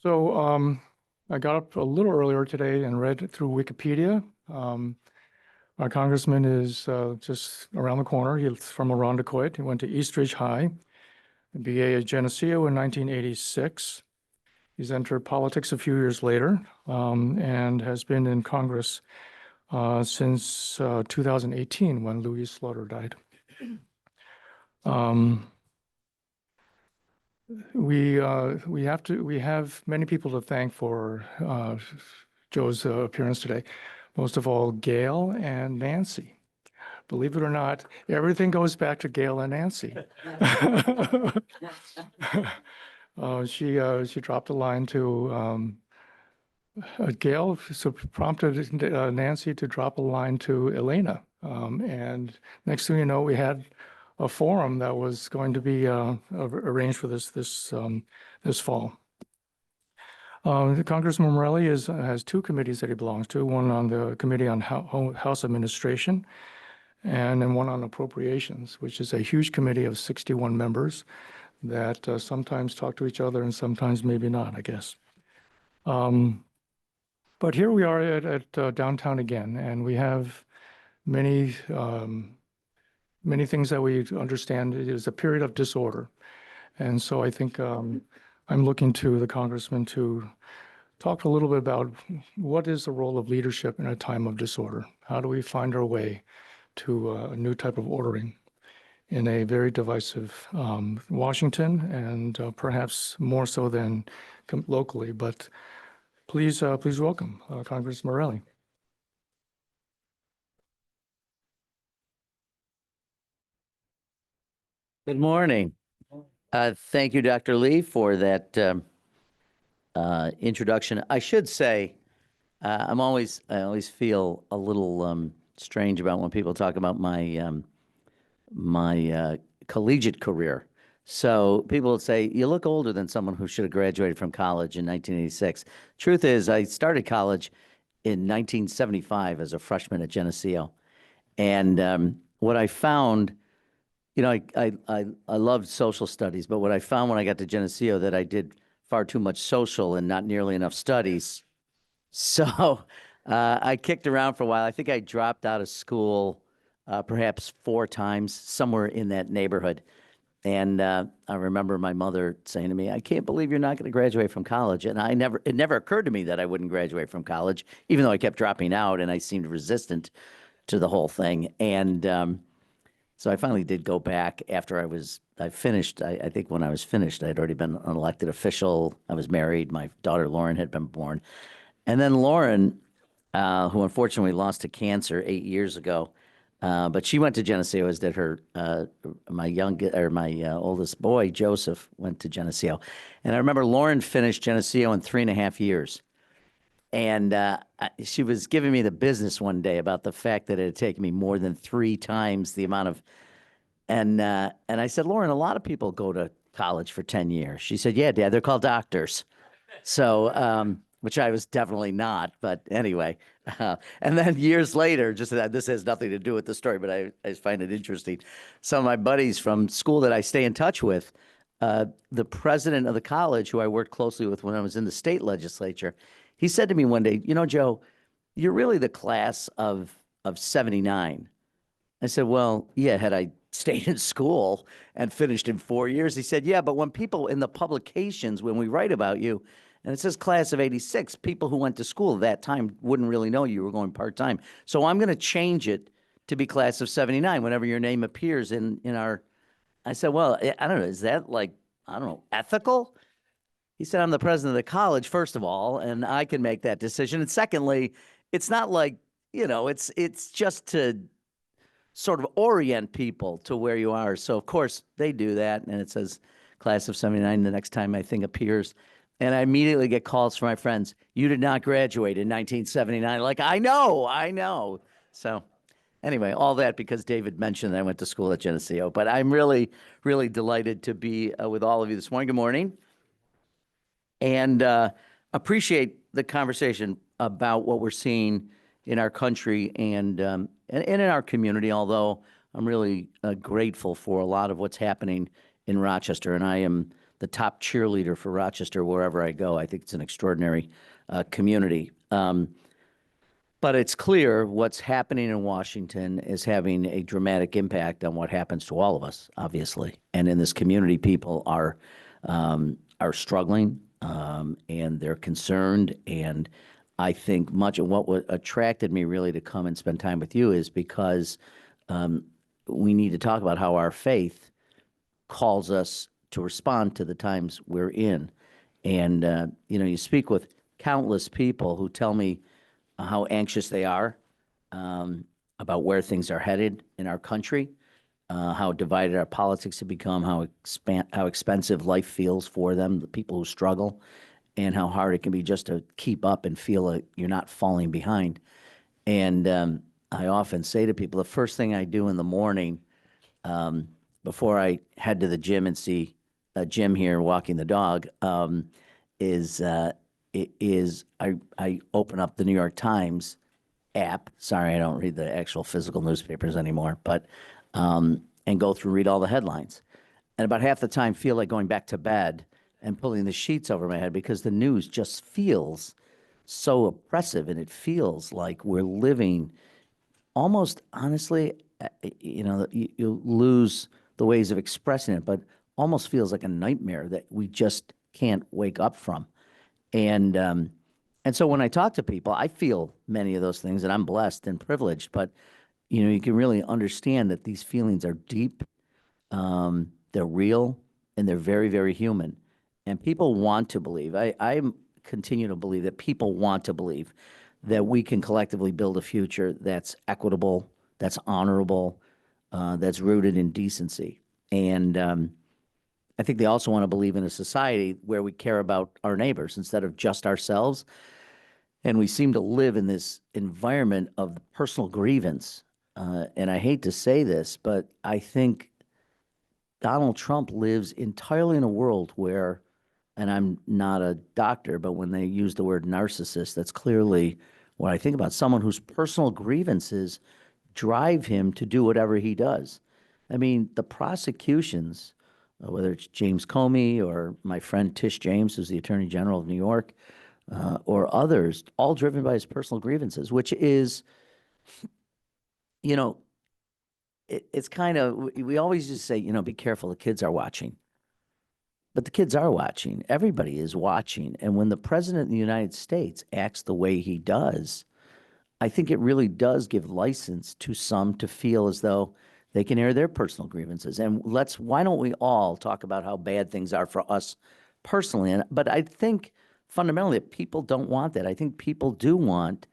So I got up a little earlier today and read through Wikipedia. Our congressman is just around the corner. He's from Irondequoit. He went to Eastridge High, BA at Geneseo in 1986. He's entered politics a few years later and has been in Congress since 2018 when Louis Slaughter died. We have many people to thank for Joe's appearance today. Most of all, Gail and Nancy. Believe it or not, everything goes back to Gail and Nancy. She dropped a line to Gail, so prompted Nancy to drop a line to Elena. And next thing you know, we had a forum that was going to be arranged for this fall. Congressman Morelli has two committees that he belongs to, one on the Committee on House Administration and then one on Appropriations, which is a huge committee of 61 members that sometimes talk to each other and sometimes maybe not, I guess. But here we are at downtown again, and we have many things that we understand it is a period of disorder. And so I think I'm looking to the congressman to talk a little bit about what is the role of leadership in a time of disorder? How do we find our way to a new type of ordering in a very divisive Washington and perhaps more so than locally? But please welcome Congressman Morelli. Good morning. Thank you, Dr. Lee, for that introduction. I should say, I always feel a little strange about when people talk about my collegiate career. So people would say, you look older than someone who should have graduated from college in 1986. Truth is, I started college in 1975 as a freshman at Geneseo. And what I found, you know, I loved social studies, but what I found when I got to Geneseo that I did far too much social and not nearly enough studies. So I kicked around for a while. I think I dropped out of school perhaps 4 times, somewhere in that neighborhood. And I remember my mother saying to me, I can't believe you're not going to graduate from college. And it never occurred to me that I wouldn't graduate from college, even though I kept dropping out and I seemed resistant to the whole thing. And so I finally did go back after I finished. I think when I was finished, I'd already been an elected official. I was married. My daughter, Lauren, had been born. And then Lauren, who unfortunately lost to cancer 8 years ago, but she went to Geneseo, as did her, my oldest boy, Joseph, went to Geneseo. And I remember Lauren finished Geneseo in 3.5 years. And she was giving me the business one day about the fact that it had taken me more than 3 times the amount of, and I said, Lauren, a lot of people go to college for 10 years. She said, yeah, Dad, they're called doctors. So, which I was definitely not, but anyway. And then years later, just that this has nothing to do with the story, but I find it interesting. Some of my buddies from school that I stay in touch with, the president of the college, who I worked closely with when I was in the state legislature, he said to me one day, you know, Joe, you're really the class of 79. I said, well, yeah, had I stayed in school and finished in 4 years. He said, yeah, but when people in the publications, when we write about you, and it says class of 86, people who went to school at that time wouldn't really know you were going part-time. So I'm going to change it to be class of 79 whenever your name appears in our, I said, well, I don't know, is that like, I don't know, ethical? He said, I'm the president of the college, first of all, and I can make that decision. And secondly, it's not like, you know, it's just to sort of orient people to where you are. So, of course, they do that, and it says class of 79 the next time my thing appears. And I immediately get calls from my friends, you did not graduate in 1979. Like, I know. So anyway, all that because David mentioned that I went to school at Geneseo. But I'm really, really delighted to be with all of you this morning. Good morning. And appreciate the conversation about what we're seeing in our country and in our community, although I'm really grateful for a lot of what's happening in Rochester. And I am the top cheerleader for Rochester wherever I go. I think it's an extraordinary community. But it's clear what's happening in Washington is having a dramatic impact on what happens to all of us, obviously. And in this community, people are struggling, and they're concerned. And I think much of what attracted me really to come and spend time with you is because we need to talk about how our faith calls us to respond to the times we're in. And, you speak with countless people who tell me how anxious they are about where things are headed in our country, how divided our politics have become, how expensive life feels for them, the people who struggle, and how hard it can be just to keep up and feel like you're not falling behind. And I often say to people, the first thing I do in the morning before I head to the gym and see Jim here walking the dog is I open up the New York Times app. Sorry, I don't read the actual physical newspapers anymore, but and go through, read all the headlines. And about half the time feel like going back to bed and pulling the sheets over my head because the news just feels so oppressive, and it feels like we're living almost, honestly, you lose the ways of expressing it, but almost feels like a nightmare that we just can't wake up from. And so when I talk to people, I feel many of those things, and I'm blessed and privileged. But you can really understand that these feelings are deep, they're real, and they're very, very human. And people want to believe. I continue to believe that people want to believe that we can collectively build a future that's equitable, that's honorable, that's rooted in decency. And I think they also want to believe in a society where we care about our neighbors instead of just ourselves. And we seem to live in this environment of personal grievance. And I hate to say this, but I think Donald Trump lives entirely in a world where, and I'm not a doctor, but when they use the word narcissist, that's clearly what I think about, someone whose personal grievances drive him to do whatever he does. I mean, the prosecutions, whether it's James Comey or my friend Tish James, who's the Attorney General of New York, or others, all driven by his personal grievances, which is, it's kind of, we always just say, be careful, the kids are watching. But the kids are watching. Everybody is watching. And when the president of the United States acts the way he does, I think it really does give license to some to feel as though they can air their personal grievances. And why don't we all talk about how bad things are for us personally? But I think fundamentally people don't want that. I think people do want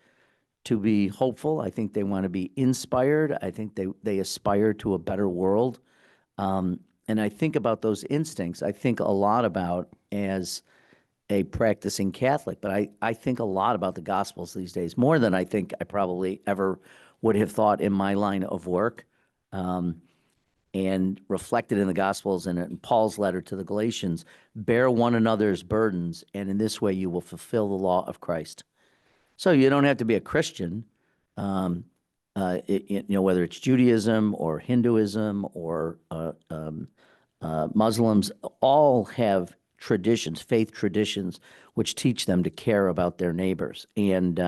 to be hopeful. I think they want to be inspired. I think they aspire to a better world. And I think about those instincts. I think a lot about, as a practicing Catholic, but I think a lot about the Gospels these days, more than I think I probably ever would have thought in my line of work. And reflected in the Gospels and in Paul's letter to the Galatians, bear one another's burdens, and in this way you will fulfill the law of Christ. So you don't have to be a Christian, whether it's Judaism or Hinduism or Muslims, all have traditions, faith traditions, which teach them to care about their neighbors. And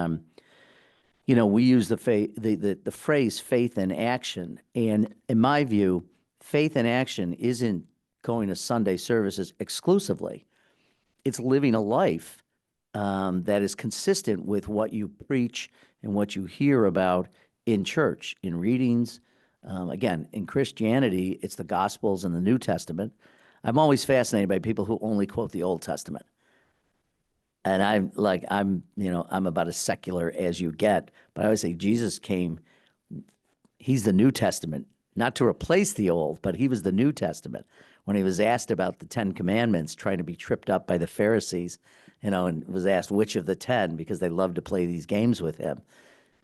we use the phrase faith in action. And in my view, faith in action isn't going to Sunday services exclusively. It's living a life that is consistent with what you preach and what you hear about in church, in readings. Again, in Christianity, it's the Gospels and the New Testament. I'm always fascinated by people who only quote the Old Testament. And I'm about as secular as you get, but I always say Jesus came, he's the New Testament, not to replace the Old, but he was the New Testament. When he was asked about the 10 Commandments, trying to be tripped up by the Pharisees, and was asked which of the 10, because they loved to play these games with him.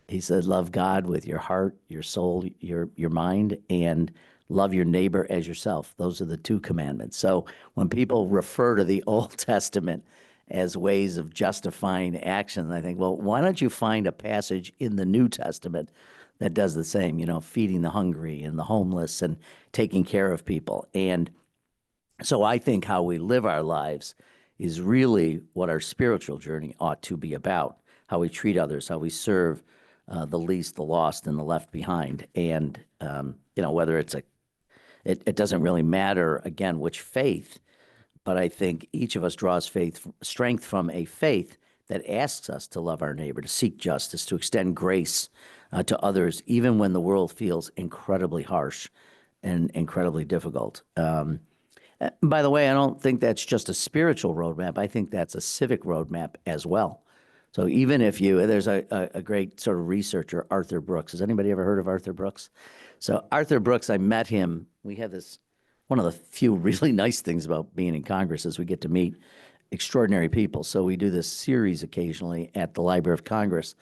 He said, love God with your heart, your soul, your mind, and love your neighbor as yourself. Those are the 2 commandments. So when people refer to the Old Testament as ways of justifying action, I think, well, why don't you find a passage in the New Testament that does the same, feeding the hungry and the homeless and taking care of people. And So I think how we live our lives is really what our spiritual journey ought to be about. How we treat others, how we serve the least, the lost, and the left behind. And whether it doesn't really matter again which faith, but I think each of us draws strength from a faith that asks us to love our neighbor, to seek justice, to extend grace to others, even when the world feels incredibly harsh and incredibly difficult. By the way, I don't think that's just a spiritual roadmap. I think that's a civic roadmap as well. So even if there's a great sort of researcher, Arthur Brooks. Has anybody ever heard of Arthur Brooks? So Arthur Brooks, I met him. We had one of the few really nice things about being in Congress is we get to meet extraordinary people. So we do this series occasionally at the Library of Congress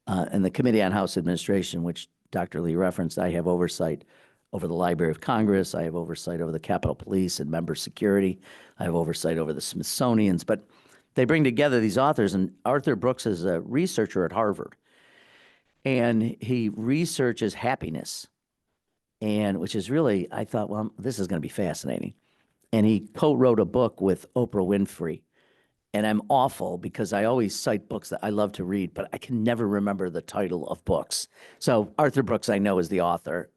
and the Committee on House Administration, which Dr. Lee referenced. I have oversight over the Library of Congress. I have oversight over the Capitol Police and member security. I have oversight over the Smithsonian's. But they bring together these authors, and Arthur Brooks is a researcher at Harvard, and he researches happiness, and which is really, I thought, well, this is going to be fascinating. And he co-wrote a book with Oprah Winfrey. And I'm awful because I always cite books that I love to read, but I can never remember the title of books. So Arthur Brooks, I know, is the author.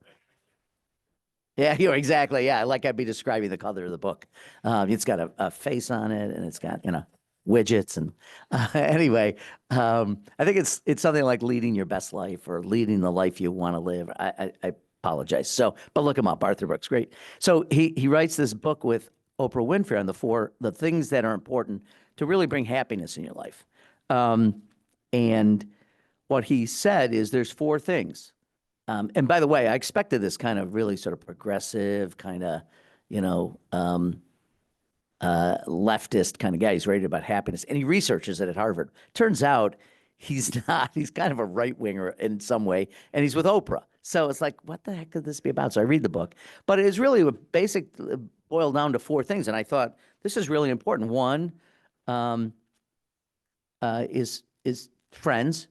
Yeah, exactly. Yeah, like I'd be describing the color of the book. It's got a face on it, and it's got widgets. And anyway, I think it's something like leading your best life or leading the life you want to live. I apologize. So, but look him up, Arthur Brooks, great. So he writes this book with Oprah Winfrey on the things that are important to really bring happiness in your life. And what he said is there's 4 things. And by the way, I expected this kind of really sort of progressive, kind of, leftist kind of guy. He's ready about happiness, and he researches it at Harvard. Turns out he's not. He's kind of a right winger in some way, and he's with Oprah. So it's like, what the heck could this be about? So I read the book, but it is really a basic boiled down to 4 things, and I thought this is really important. One is friends.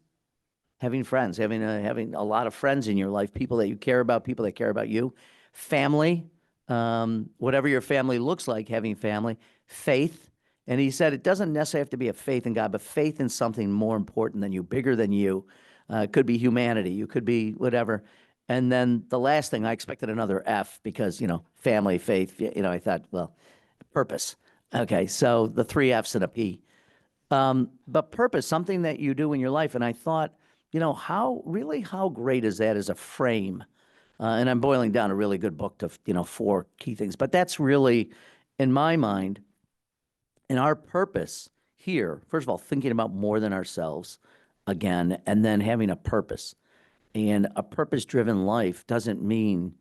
Having friends, having a lot of friends in your life, people that you care about, people that care about you, family, whatever your family looks like, having family, faith. And he said it doesn't necessarily have to be a faith in God, but faith in something more important than you, bigger than you. It could be humanity. You could be whatever. And then the last thing, I expected another F because, family, faith, I thought, well, purpose. Okay, so the 3 Fs and a P. But purpose, something that you do in your life. And I thought, how great is that as a frame? And I'm boiling down a really good book to, 4 key things. But that's really, in my mind, in our purpose here, first of all, thinking about more than ourselves again, and then having a purpose. And a purpose-driven life doesn't mean,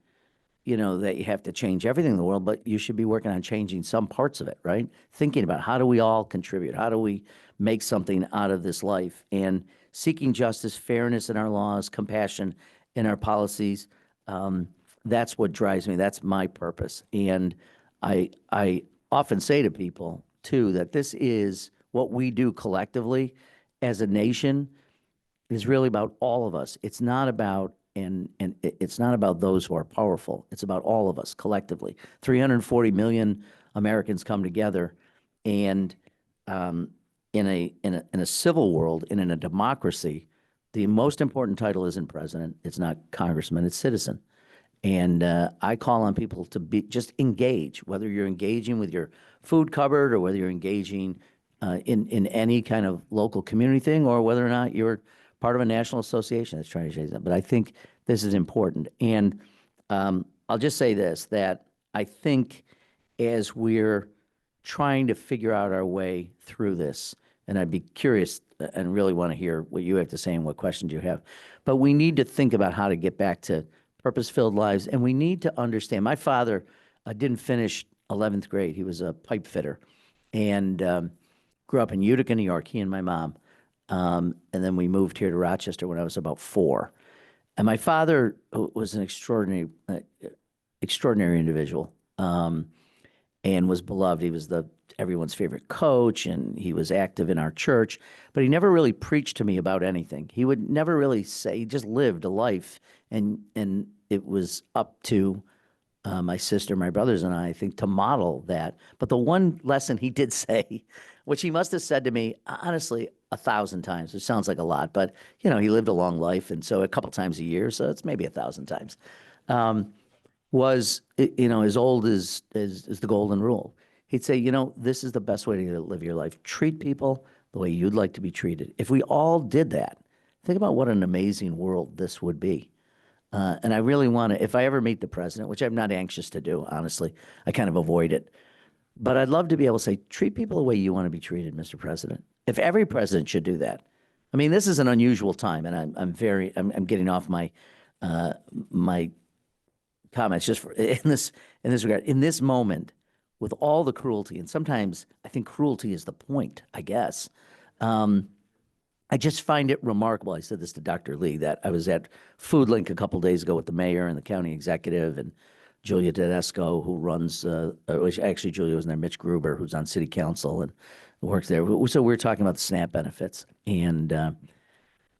that you have to change everything in the world, but you should be working on changing some parts of it, right? Thinking about how do we all contribute? How do we make something out of this life? And seeking justice, fairness in our laws, compassion in our policies. That's what drives me. That's my purpose. And I often say to people, too, that this is what we do collectively as a nation is really about all of us. It's not about it's not about those who are powerful. It's about all of us collectively. 340 million Americans come together, and in a civil world and in a democracy, the most important title isn't president. It's not congressman. It's citizen. And I call on people to just engage, whether you're engaging with your food cupboard or whether you're engaging in any kind of local community thing, or whether or not you're part of a national association that's trying to change that. But I think this is important. And I'll just say this, that I think as we're trying to figure out our way through this, and I'd be curious and really want to hear what you have to say and what questions you have, but we need to think about how to get back to purpose-filled lives. And we need to understand, my father didn't finish 11th grade. He was a pipe fitter and grew up in Utica, New York, he and my mom. And then we moved here to Rochester when I was about 4. And my father was an extraordinary individual, and was beloved. He was everyone's favorite coach, and he was active in our church, but he never really preached to me about anything. He would never really say, he just lived a life, and it was up to my sister, my brothers, and I think to model that. But the one lesson he did say, which he must have said to me, honestly, 1,000 times. It sounds like a lot, but he lived a long life, and so a couple times a year, so it's maybe 1,000 times. Was as old as the golden rule. He'd say, this is the best way to live your life. Treat people the way you'd like to be treated. If we all did that, think about what an amazing world this would be. And I really want to, if I ever meet the president, which I'm not anxious to do, honestly, I kind of avoid it. But I'd love to be able to say, treat people the way you want to be treated, Mr. President. If every president should do that. I mean, this is an unusual time, and I'm getting off my my comments just in this regard. In this moment, with all the cruelty, and sometimes I think cruelty is the point, I guess. I just find it remarkable. I said this to Dr. Lee, that I was at Food Link a couple days ago with the mayor and the county executive and Julia Tedesco, who runs, actually Julia was in there, Mitch Gruber, who's on city council and works there. So we were talking about the SNAP benefits. And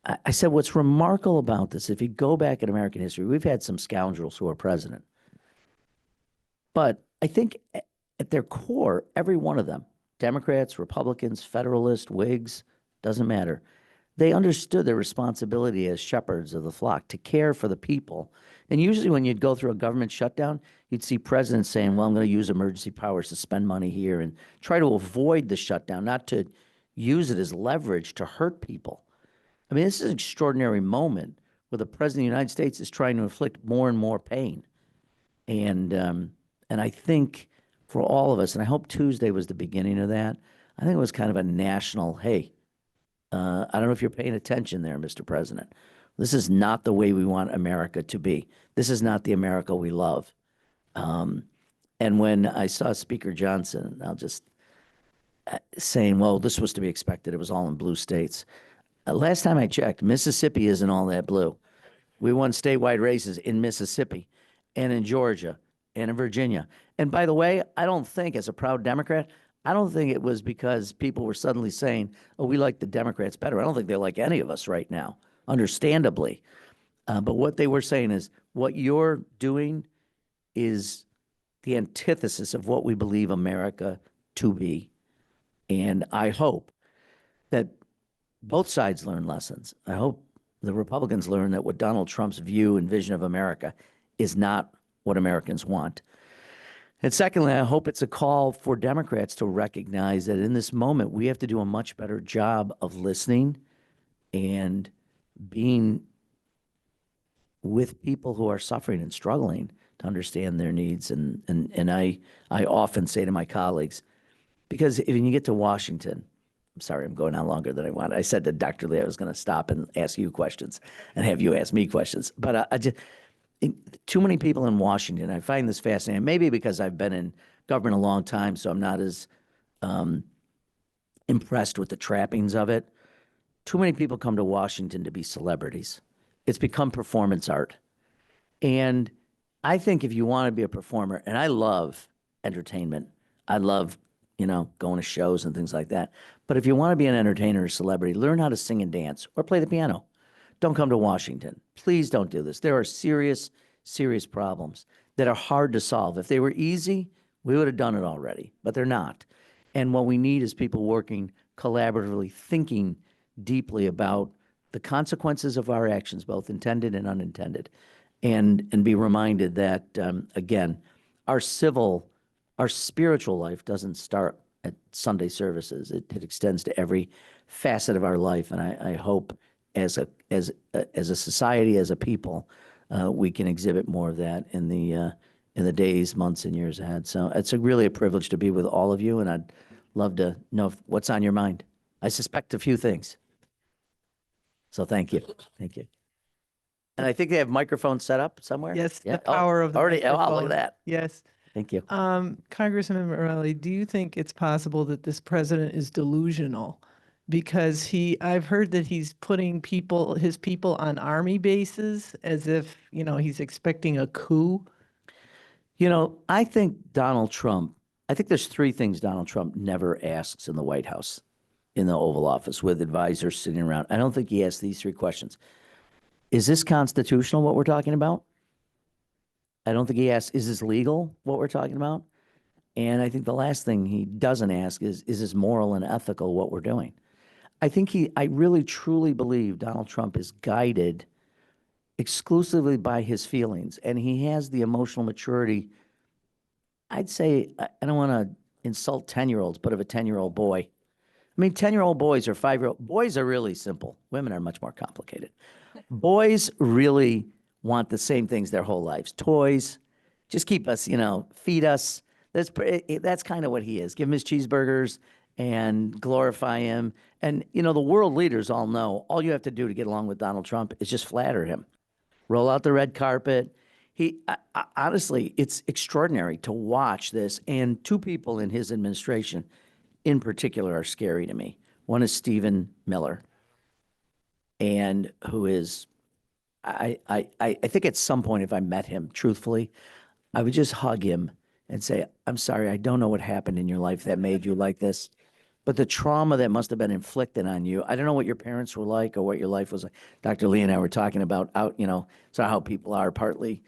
I said, what's remarkable about this, if you go back in American history, we've had some scoundrels who are president. But I think at their core, every one of them, Democrats, Republicans, Federalists, Whigs, doesn't matter. They understood their responsibility as shepherds of the flock to care for the people. And usually when you'd go through a government shutdown, you'd see presidents saying, well, I'm going to use emergency powers to spend money here and try to avoid the shutdown, not to use it as leverage to hurt people. I mean, this is an extraordinary moment where the president of the United States is trying to inflict more and more pain. And I think for all of us, and I hope Tuesday was the beginning of that, I think it was kind of a national, hey, I don't know if you're paying attention there, Mr. President. This is not the way we want America to be. This is not the America we love. And when I saw Speaker Johnson, I'll just saying, well, this was to be expected. It was all in blue states. Last time I checked, Mississippi isn't all that blue. We won statewide races in Mississippi and in Georgia and in Virginia. And by the way, I don't think, as a proud Democrat, I don't think it was because people were suddenly saying, oh, we like the Democrats better. I don't think they like any of us right now, understandably. But what they were saying is, what you're doing is the antithesis of what we believe America to be. And I hope that both sides learn lessons. I hope the Republicans learn that what Donald Trump's view and vision of America is not what Americans want. And secondly, I hope it's a call for Democrats to recognize that in this moment, we have to do a much better job of listening and being with people who are suffering and struggling to understand their needs. And I often say to my colleagues, because when you get to Washington, I'm sorry, I'm going on longer than I want. I said to Dr. Lee I was going to stop and ask you questions and have you ask me questions. But I just, too many people in Washington, I find this fascinating, maybe because I've been in government a long time, so I'm not as impressed with the trappings of it. Too many people come to Washington to be celebrities. It's become performance art. And I think if you want to be a performer, and I love entertainment, I love, going to shows and things like that. But if you want to be an entertainer or celebrity, learn how to sing and dance or play the piano. Don't come to Washington. Please don't do this. There are serious, serious problems that are hard to solve. If they were easy, we would have done it already, but they're not. And what we need is people working collaboratively, thinking deeply about the consequences of our actions, both intended and unintended, and be reminded that, again, our spiritual life doesn't start at Sunday services. It extends to every facet of our life. And I hope as a society, as a people, we can exhibit more of that in the days, months, and years ahead. So it's really a privilege to be with all of you, and I'd love to know what's on your mind. I suspect a few things. So thank you. Thank you. And I think they have microphones set up somewhere. Yes, Yeah. the power of the already. Oh, look microphone. at that. Yes. Thank you. Congressman Morelli, do you think it's possible that this president is delusional? Because I've heard that he's putting his people on army bases as if, he's expecting a coup. I think there's three things Donald Trump never asks in the White House, in the Oval Office with advisors sitting around. I don't think he asks these three questions. Is this constitutional, what we're talking about? I don't think he asks, is this legal, what we're talking about? And I think the last thing he doesn't ask is this moral and ethical, what we're doing? I really truly believe Donald Trump is guided exclusively by his feelings, and he has the emotional maturity. I'd say, I don't want to insult 10-year-olds, but of a 10-year-old boy. I mean, 10-year-old boys or 5-year-old boys are really simple. Women are much more complicated. Boys really want the same things their whole lives. Toys, just keep us, feed us. That's kind of what he is. Give him his cheeseburgers and glorify him. And, the world leaders all know all you have to do to get along with Donald Trump is just flatter him. Roll out the red carpet. Honestly, it's extraordinary to watch this. And two people in his administration in particular are scary to me. One is Stephen Miller, and who is, I think at some point, if I met him, truthfully, I would just hug him and say, I'm sorry, I don't know what happened in your life that made you like this, but the trauma that must have been inflicted on you, I don't know what your parents were like or what your life was like. Dr. Lee and I were talking about so how people are partly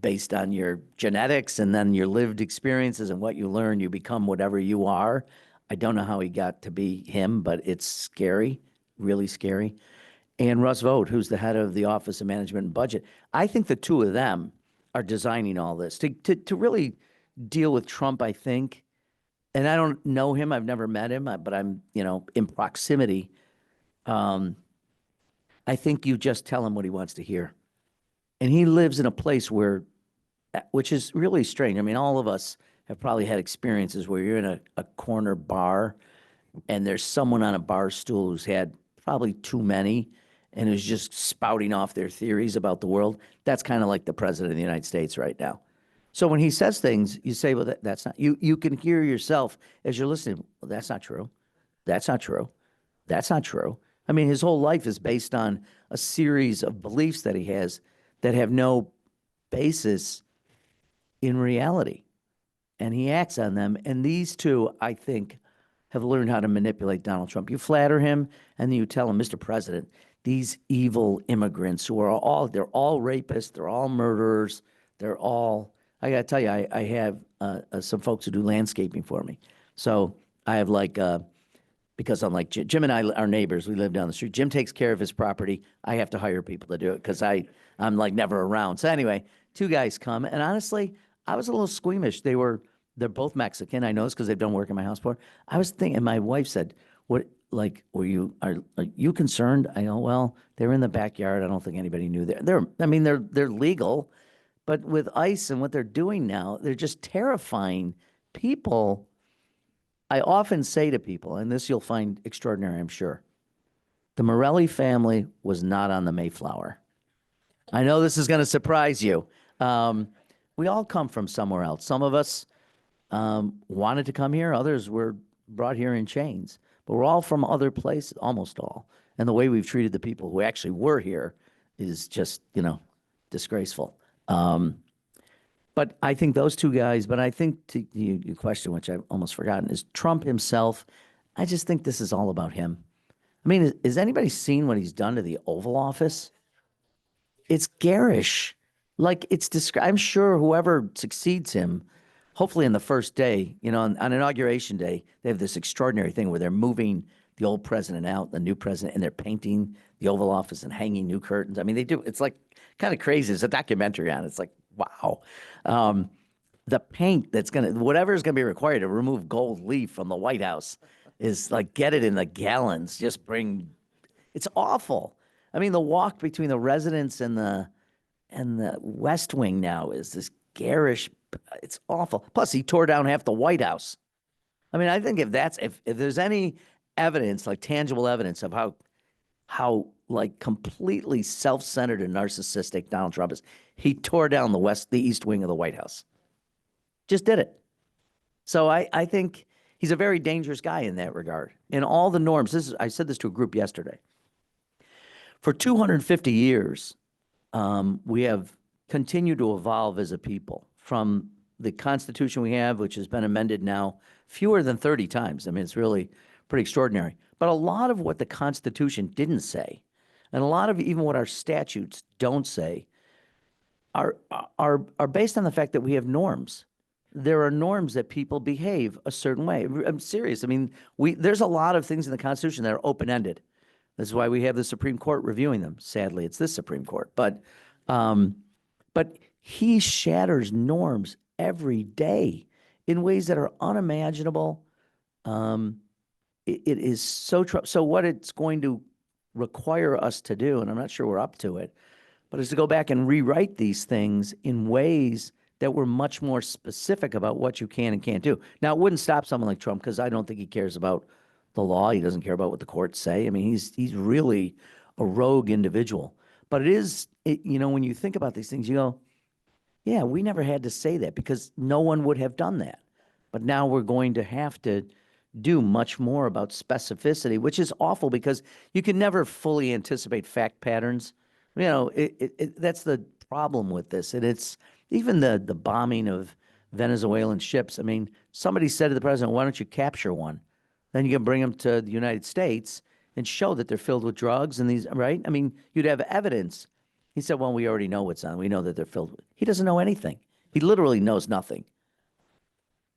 based on your genetics and then your lived experiences and what you learn, you become whatever you are. I don't know how he got to be him, but it's scary, really scary. And Russ Vought, who's the head of the Office of Management and Budget. I think the two of them are designing all this to really deal with Trump, I think. And I don't know him. I've never met him, but I'm, in proximity. I think you just tell him what he wants to hear. And he lives in a place which is really strange. I mean, all of us have probably had experiences where you're in a corner bar and there's someone on a bar stool who's had probably too many and is just spouting off their theories about the world. That's kind of like the president of the United States right now. So when he says things, you say, well, that's not, you can hear yourself as you're listening. Well, that's not true. That's not true. That's not true. I mean, his whole life is based on a series of beliefs that he has that have no basis in reality. And he acts on them. And these two, I think, have learned how to manipulate Donald Trump. You flatter him, and then you tell him, Mr. President, these evil immigrants they're all rapists, they're all murderers, they're all, I got to tell you, I have some folks who do landscaping for me. So I have because I'm like, Jim and I are neighbors. We live down the street. Jim takes care of his property. I have to hire people to do it because I'm like never around. So anyway, two guys come, and honestly, I was a little squeamish. They're both Mexican. I know this because they've done work in my house before. I was thinking, and my wife said, "What? Like, are you concerned?" I go, "Well, they're in the backyard. I don't think anybody knew they're legal, but with ICE and what they're doing now, they're just terrifying people." I often say to people, and this you'll find extraordinary, I'm sure, the Morelli family was not on the Mayflower. I know this is going to surprise you. We all come from somewhere else. Some of us wanted to come here. Others were brought here in chains. But we're all from other places, almost all. And the way we've treated the people who actually were here is just, disgraceful. But I think those two guys, but I think to your question, which I've almost forgotten, is Trump himself. I just think this is all about him. I mean, has anybody seen what he's done to the Oval Office? It's garish. Like I'm sure whoever succeeds him, hopefully in the first day, on Inauguration Day, they have this extraordinary thing where they're moving the old president out, the new president, and they're painting the Oval Office and hanging new curtains. I mean, they do. It's like kind of crazy. There's a documentary on it. It's like, wow. The paint whatever's going to be required to remove gold leaf from the White House is like, get it in the gallons. It's awful. I mean, the walk between the residents and the West Wing now is this garish. It's awful. Plus, he tore down half the White House. I mean, I think if there's any evidence, like tangible evidence of how like completely self-centered and narcissistic Donald Trump is, he tore down the East Wing of the White House. Just did it. So I think he's a very dangerous guy in that regard. In all the norms, I said this to a group yesterday. For 250 years, we have continued to evolve as a people from the Constitution we have, which has been amended now fewer than 30 times. I mean, it's really pretty extraordinary. But a lot of what the Constitution didn't say, and a lot of even what our statutes don't say, are based on the fact that we have norms. There are norms that people behave a certain way. I'm serious. I mean, there's a lot of things in the Constitution that are open-ended. This is why we have the Supreme Court reviewing them. Sadly, it's this Supreme Court. But he shatters norms every day in ways that are unimaginable. It is so so what it's going to require us to do, and I'm not sure we're up to it, but is to go back and rewrite these things in ways that were much more specific about what you can and can't do. Now, it wouldn't stop someone like Trump because I don't think he cares about the law. He doesn't care about what the courts say. I mean, he's really a rogue individual. But when you think about these things, you go, yeah, we never had to say that because no one would have done that. But now we're going to have to do much more about specificity, which is awful because you can never fully anticipate fact patterns. That's the problem with this. And it's even the bombing of Venezuelan ships. I mean, somebody said to the president, why don't you capture one? Then you can bring them to the United States and show that they're filled with drugs and these, right? I mean, you'd have evidence. He said, well, we already know what's on. We know that they're filled with. He doesn't know anything. He literally knows nothing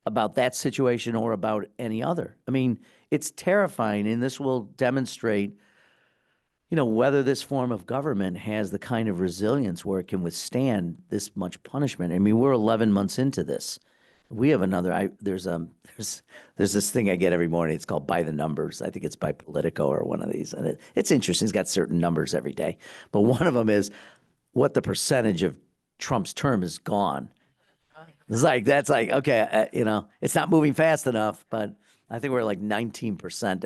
about that situation or about any other. I mean, it's terrifying, and this will demonstrate, whether this form of government has the kind of resilience where it can withstand this much punishment. I mean, we're 11 months into this. We have another, there's this thing I get every morning. It's called By the Numbers. I think it's by Politico or one of these. And it's interesting. It's got certain numbers every day. But one of them is what the percentage of Trump's term is gone. That's like, okay, it's not moving fast enough, but I think we're like 19%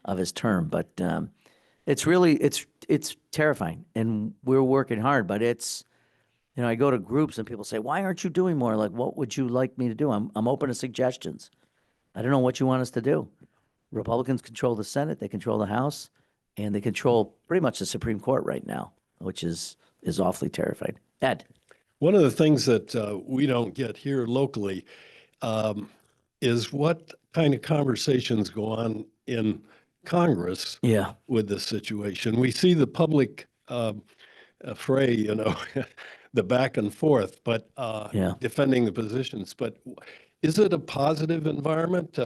of his term. But it's really, it's terrifying. And we're working hard, but it's, I go to groups and people say, why aren't you doing more? Like, what would you like me to do? I'm open to suggestions. I don't know what you want us to do. Republicans control the Senate, they control the House, and they control pretty much the Supreme Court right now, which is awfully terrifying. Ed. One of the things that we don't get here locally is what kind of conversations go on in Congress with this situation. We see the public fray, the back and forth, but defending the positions. But is it a positive environment?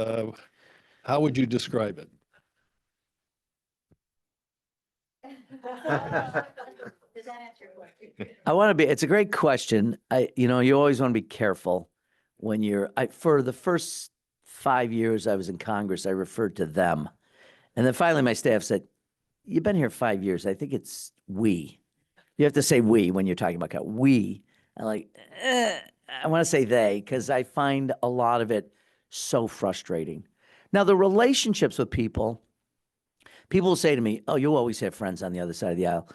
How would you describe it? Does that answer your question? It's a great question. You always want to be careful when for the first 5 years I was in Congress, I referred to them. And then finally my staff said, you've been here 5 years. I think it's we. You have to say we when you're talking about we. I'm like, I want to say they because I find a lot of it so frustrating. Now, the relationships with people will say to me, oh, you'll always have friends on the other side of the aisle.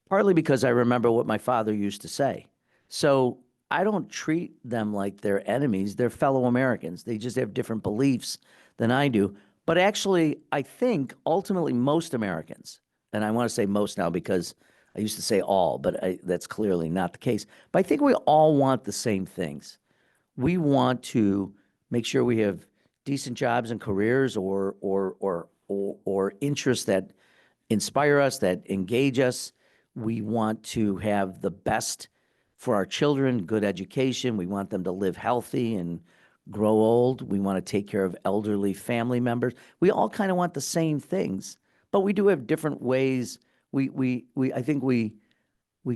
Partly because I remember what my father used to say. So I don't treat them like they're enemies. They're fellow Americans. They just have different beliefs than I do. But actually, I think ultimately most Americans, and I want to say most now because I used to say all, but that's clearly not the case. But I think we all want the same things. We want to make sure we have decent jobs and careers or interests that inspire us, that engage us. We want to have the best for our children, good education. We want them to live healthy and grow old. We want to take care of elderly family members. We all kind of want the same things, but we do have different ways. I think we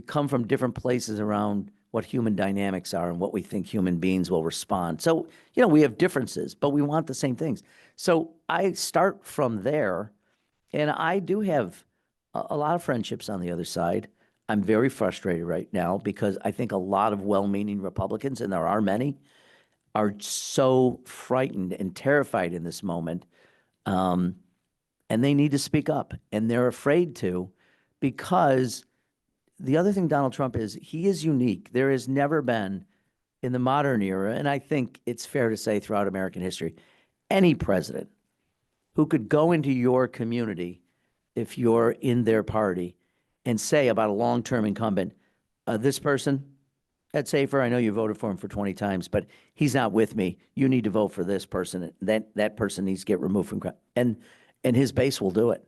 come from different places around what human dynamics are and what we think human beings will respond. So, we have differences, but we want the same things. So I start from there, and I do have a lot of friendships on the other side. I'm very frustrated right now because I think a lot of well-meaning Republicans, and there are many, are so frightened and terrified in this moment, and they need to speak up, and they're afraid to because the other thing Donald Trump is, he is unique. There has never been in the modern era, and I think it's fair to say throughout American history, any president who could go into your community if you're in their party and say about a long-term incumbent, this person, Ed Safer, I know you voted for him for 20 times, but he's not with me. You need to vote for this person. That person needs to get removed from, and his base will do it.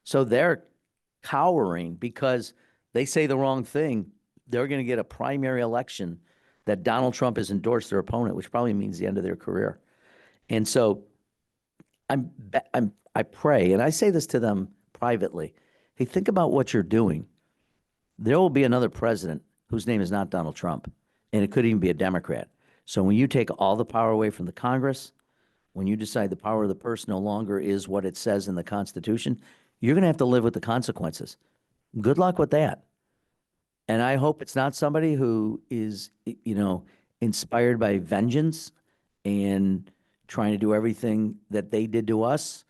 So they're cowering because they say the wrong thing they're going to get a primary election that Donald Trump has endorsed their opponent, which probably means the end of their career. And so I pray, and I say this to them privately, hey, think about what you're doing. There will be another president whose name is not Donald Trump, and it could even be a Democrat. So when you take all the power away from the Congress, when you decide the power of the purse no longer is what it says in the Constitution, you're going to have to live with the consequences. Good luck with that. And I hope it's not somebody who is, inspired by vengeance and trying to do everything that they did to us.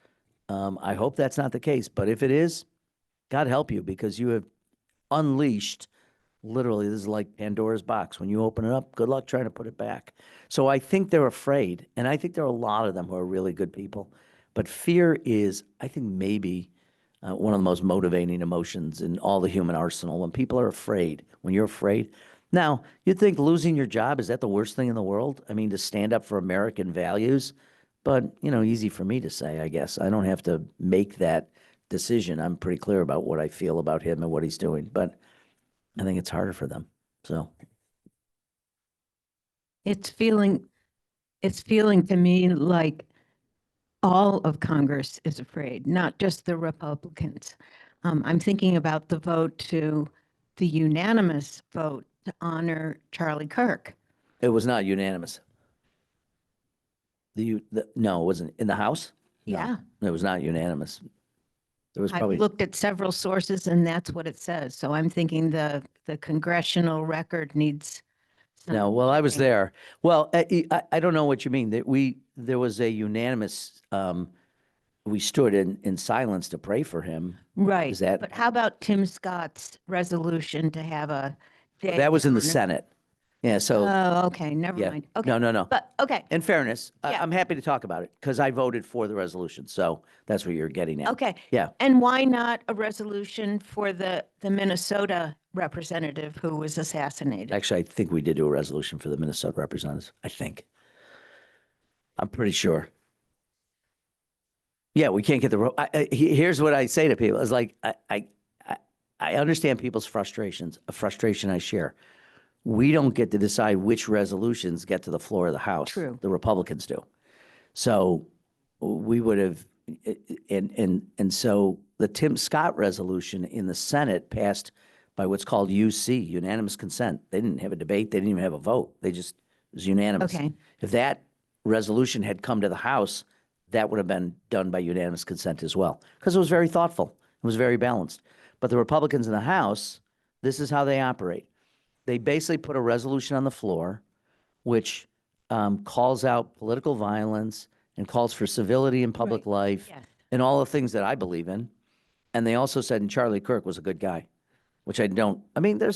I hope that's not the case. But if it is, God help you, because you have unleashed, literally, this is like Pandora's box. When you open it up, good luck trying to put it back. So I think they're afraid. And I think there are a lot of them who are really good people. But fear is, I think, maybe one of the most motivating emotions in all the human arsenal. When people are afraid, when you're afraid. Now, you'd think losing your job, is that the worst thing in the world? I mean, to stand up for American values. But, easy for me to say, I guess. I don't have to make that decision. I'm pretty clear about what I feel about him and what he's doing. But I think it's harder for them. So It's feeling to me like all of Congress is afraid, not just the Republicans. I'm thinking about the unanimous vote to honor Charlie Kirk. it was not unanimous. No, it wasn't. In the House? No, Yeah. it was not unanimous. There was I've probably, looked at several sources and that's what it says. So I'm thinking the congressional record needs. no, well, I was something. there. Well, I don't know what you mean. There was a unanimous, we stood in silence to pray for him. Right. Is that- But how about Tim Scott's resolution to have a day? That was in the honor- Senate. Yeah, so, Oh, okay, never yeah. mind. Okay. No. But, okay, In fairness, Yeah. I'm happy to talk about it because I voted for the resolution. So that's what you're getting at. okay. Yeah. And why not a resolution for the Minnesota representative who was assassinated? Actually, I think we did do a resolution for the Minnesota representatives. I think. I'm pretty sure. Yeah, we can't get here's what I say to people. It's like, I understand people's frustrations, a frustration I share. We don't get to decide which resolutions get to the floor of the House. True. The Republicans do. So we would have, and so the Tim Scott resolution in the Senate passed by what's called UC, unanimous consent. They didn't have a debate. They didn't even have a vote. It was unanimous. Okay. If that resolution had come to the House, that would have been done by unanimous consent as well, because it was very thoughtful. It was very balanced. But the Republicans in the House, this is how they operate. They basically put a resolution on the floor, which calls out political violence and calls for civility in public life Yes. and all the things that I believe in. And they also said, and Charlie Kirk was a good guy, which I don't, I mean, I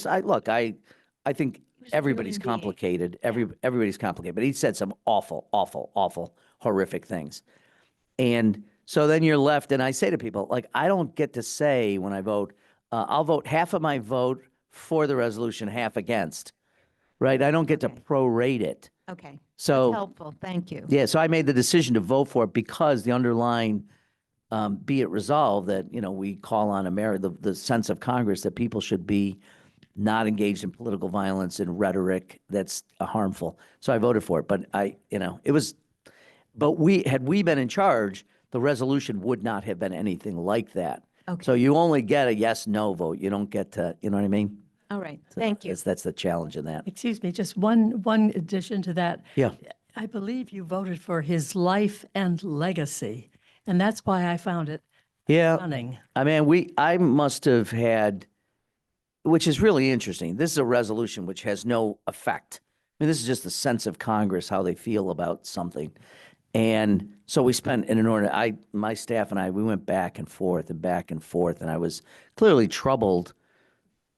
think was a everybody's human being. complicated. Everybody's complicated, but he said some awful, horrific things. And so then you're left, and I say to people, like, I don't get to say when I vote, I'll vote half of my vote for the resolution, half against, right? I don't get to Okay. prorate it. Okay. So, That's helpful. Thank you. yeah, so I made the decision to vote for it because the underlying, be it resolved that, we call on the sense of Congress that people should be not engaged in political violence and rhetoric that's harmful. So I voted for it, but had we been in charge, the resolution would not have been anything like that. Okay. So you only get a yes, no vote. You don't get to, you know what I mean? All right. Thank you. That's the challenge in that. Excuse me, just one addition to that. Yeah. I believe you voted for his life and legacy, and that's why I found it Yeah. stunning. I mean, I must have had, which is really interesting. This is a resolution which has no effect. I mean, this is just the sense of Congress, how they feel about something. And so we spent my staff and I, we went back and forth, and I was clearly troubled.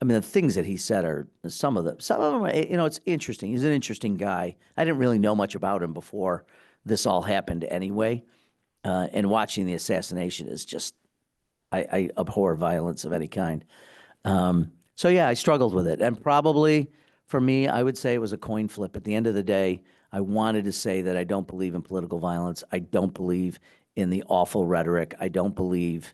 I mean, the things that he said are some of them, it's interesting. He's an interesting guy. I didn't really know much about him before this all happened anyway. And watching the assassination is just, I abhor violence of any kind. So yeah, I struggled with it. And probably for me, I would say it was a coin flip. At the end of the day, I wanted to say that I don't believe in political violence. I don't believe in the awful rhetoric. I don't believe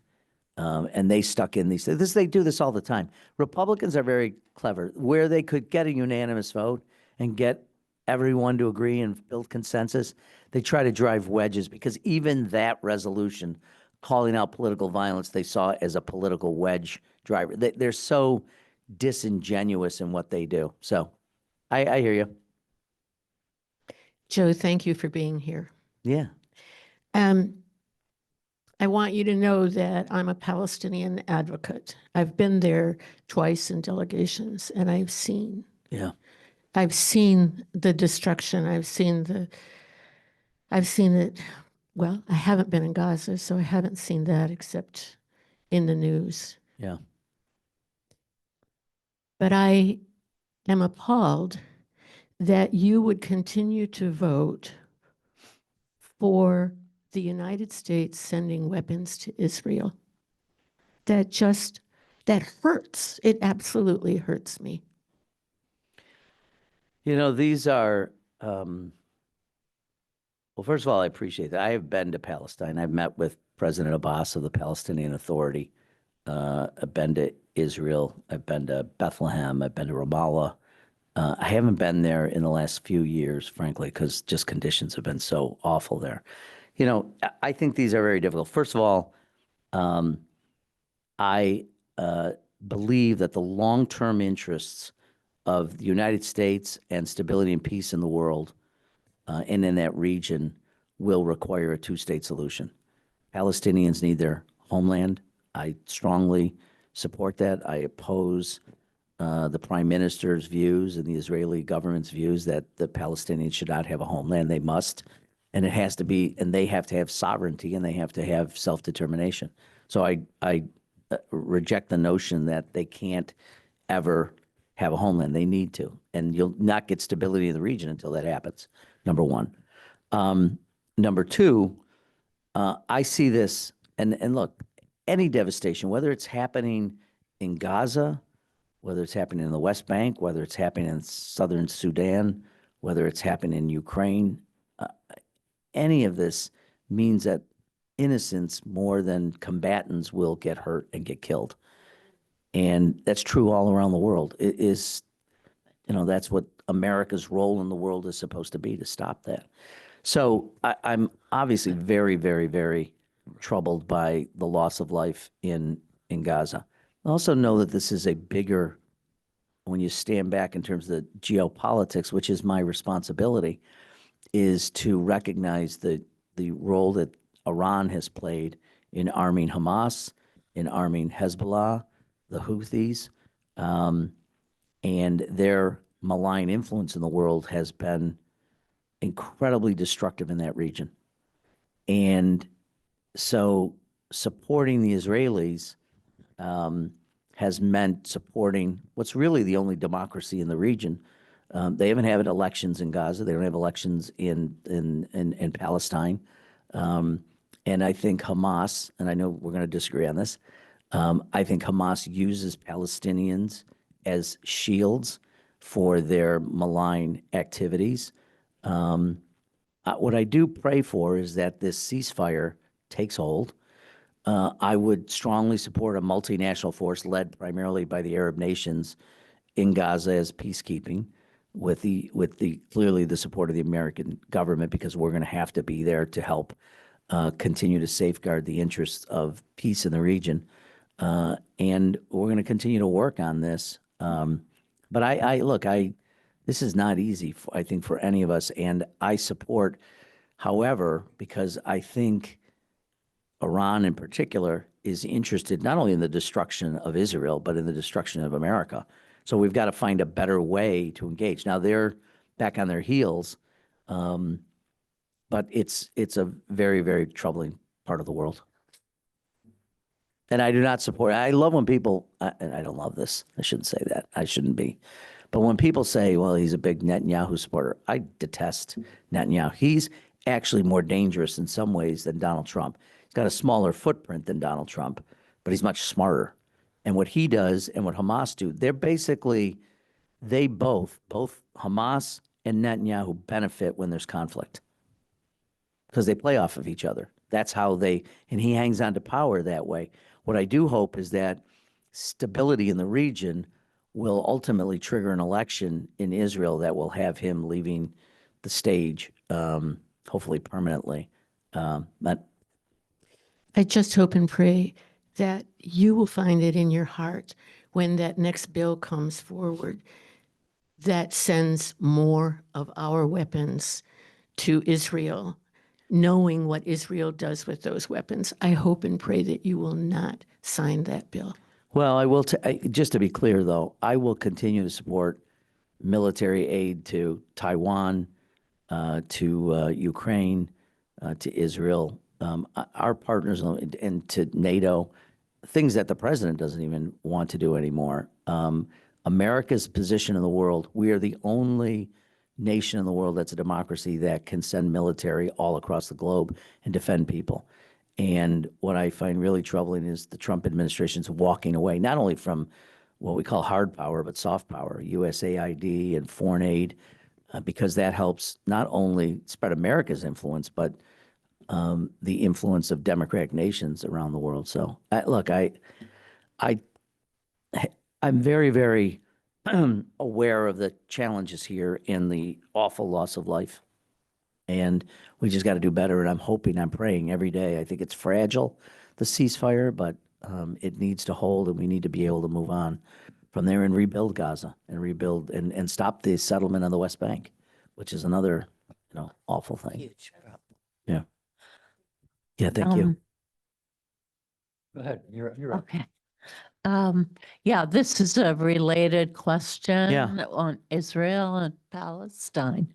And they stuck in these, they do this all the time. Republicans are very clever. Where they could get a unanimous vote and get everyone to agree and build consensus, they try to drive wedges, because even that resolution calling out political violence, they saw as a political wedge driver. They're so disingenuous in what they do. So I hear you. Joe, thank you for being here. Yeah. I want you to know that I'm a Palestinian advocate. I've been there twice in delegations, and I've seen Yeah. the destruction. I've seen it. Well, I haven't been in Gaza, so I haven't seen that except in the news. Yeah. But I am appalled that you would continue to vote for the United States sending weapons to Israel. That hurts. It absolutely hurts me. You know, these are, well, first of all, I appreciate that. I have been to Palestine. I've met with President Abbas of the Palestinian Authority. I've been to Israel. I've been to Bethlehem. I've been to Ramallah. I haven't been there in the last few years, frankly, because just conditions have been so awful there. You know, I think these are very difficult. First of all, I believe that the long-term interests of the United States and stability and peace in the world and in that region will require a two-state solution. Palestinians need their homeland. I strongly support that. I oppose the Prime Minister's views and the Israeli government's views that the Palestinians should not have a homeland. They must. And it has to be, and they have to have sovereignty, and they have to have self-determination. So I reject the notion that they can't ever have a homeland. They need to. And you'll not get stability in the region until that happens, number one. Number two, I see this, and look, any devastation, whether it's happening in Gaza, whether it's happening in the West Bank, whether it's happening in southern Sudan, whether it's happening in Ukraine, any of this means that innocents more than combatants will get hurt and get killed. And that's true all around the world. It is, you know, that's what America's role in the world is supposed to be, to stop that. So I'm obviously very, very, very troubled by the loss of life in Gaza. I also know that this is a bigger, when you stand back in terms of the geopolitics, which is my responsibility, is to recognize the role that Iran has played in arming Hamas, in arming Hezbollah, the Houthis, and their malign influence in the world has been incredibly destructive in that region. And so supporting the Israelis has meant supporting what's really the only democracy in the region. They haven't had elections in Gaza. They don't have elections in Palestine. And I think Hamas, and I know we're going to disagree on this, I think Hamas uses Palestinians as shields for their malign activities. What I do pray for is that this ceasefire takes hold. I would strongly support a multinational force led primarily by the Arab nations in Gaza as peacekeeping, with the clearly the support of the American government, because we're going to have to be there to help continue to safeguard the interests of peace in the region. And we're going to continue to work on this. But look, this is not easy, I think, for any of us. And I support, however, because I think Iran in particular is interested not only in the destruction of Israel, but in the destruction of America. So we've got to find a better way to engage. Now they're back on their heels, but it's a very, very troubling part of the world. And I do not support, I love when people, and I don't love this, I shouldn't say that, I shouldn't be. But when people say, well, he's a big Netanyahu supporter, I detest Netanyahu. He's actually more dangerous in some ways than Donald Trump. He's got a smaller footprint than Donald Trump, but he's much smarter. And what he does and what Hamas do, they're basically, they both Hamas and Netanyahu benefit when there's conflict, because they play off of each other. that's how and he hangs on to power that way. What I do hope is that stability in the region will ultimately trigger an election in Israel that will have him leaving the stage, hopefully permanently. But I just hope and pray that you will find it in your heart when that next bill comes forward that sends more of our weapons to Israel, knowing what Israel does with those weapons. I hope and pray that you will not sign that bill. well, I will, just to be clear though, I will continue to support military aid to Taiwan, to Ukraine, to Israel, our partners, and to NATO, things that the president doesn't even want to do anymore. America's position in the world, we are the only nation in the world that's a democracy that can send military all across the globe and defend people. And what I find really troubling is the Trump administration's walking away, not only from what we call hard power, but soft power, USAID and foreign aid, because that helps not only spread America's influence, but the influence of democratic nations around the world. So look, I'm very, very aware of the challenges here and the awful loss of life. And we just got to do better. And I'm hoping, I'm praying every day. I think it's fragile, the ceasefire, but it needs to hold, and we need to be able to move on from there and rebuild Gaza and rebuild and stop the settlement on the West Bank, which is another, awful thing. Huge problem. Yeah. Yeah. Thank you. Go ahead. You're up. Okay. Yeah, this is a related question on Israel and Palestine.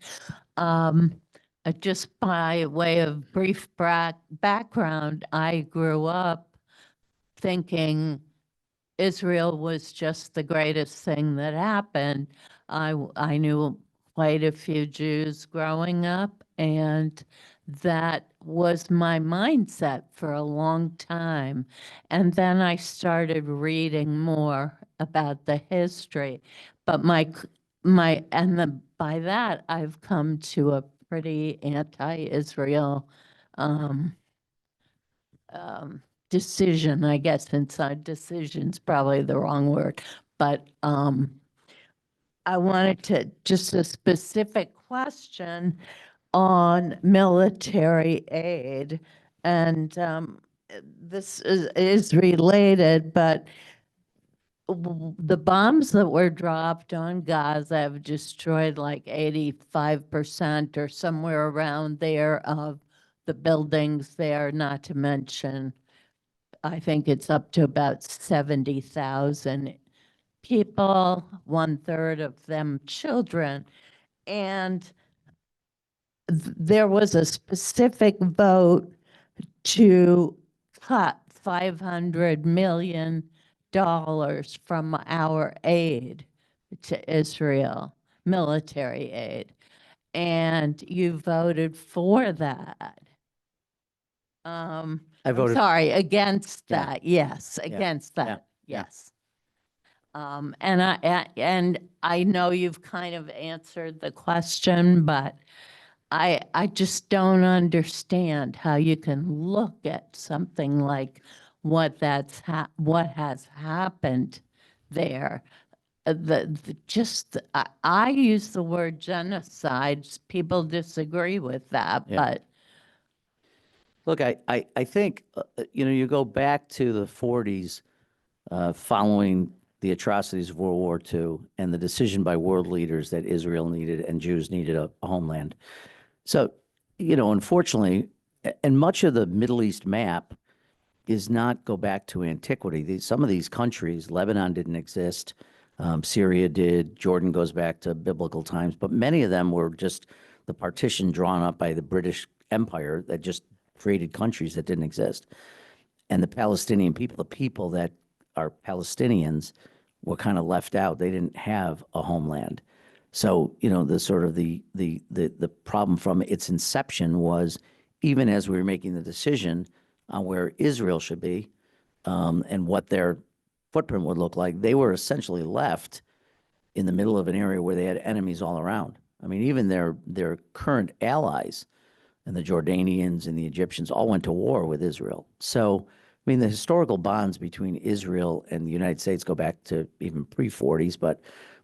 Just by way of brief background, I grew up thinking Israel was just the greatest thing that happened. I knew quite a few Jews growing up, and that was my mindset for a long time. And then I started reading more about the history. But by that, I've come to a pretty anti-Israel decision, I guess. Inside decision's probably the wrong word, but I wanted to just a specific question on military aid, and this is related, but the bombs that were dropped on Gaza have destroyed like 85% or somewhere around there of the buildings there, not to mention, I think it's up to about 70,000 people, 1/3 of them children. And there was a specific vote to cut $500 million from our aid to Israel, military aid. And you voted for that. I voted. Sorry, against Yeah. that. Yes, Yeah. against Yeah. that. Yeah. Yes. And I know you've kind of answered the question, but I just don't understand how you can look at something like what has happened there. I use the word genocide. People disagree with that, Yeah. but Look, I think, you go back to the 40s, following the atrocities of World War II and the decision by world leaders that Israel needed and Jews needed a homeland. So, unfortunately, and much of the Middle East map is not go back to antiquity. Some of these countries, Lebanon didn't exist, Syria did, Jordan goes back to biblical times, but many of them were just the partition drawn up by the British Empire that just created countries that didn't exist. And the Palestinian people, the people that are Palestinians, were kind of left out. They didn't have a homeland. So, the sort of the problem from its inception was, even as we were making the decision on where Israel should be, and what their footprint would look like, they were essentially left in the middle of an area where they had enemies all around. I mean, even their current allies, and the Jordanians and the Egyptians all went to war with Israel. So, I mean, the historical bonds between Israel and the United States go back to even pre-40s, but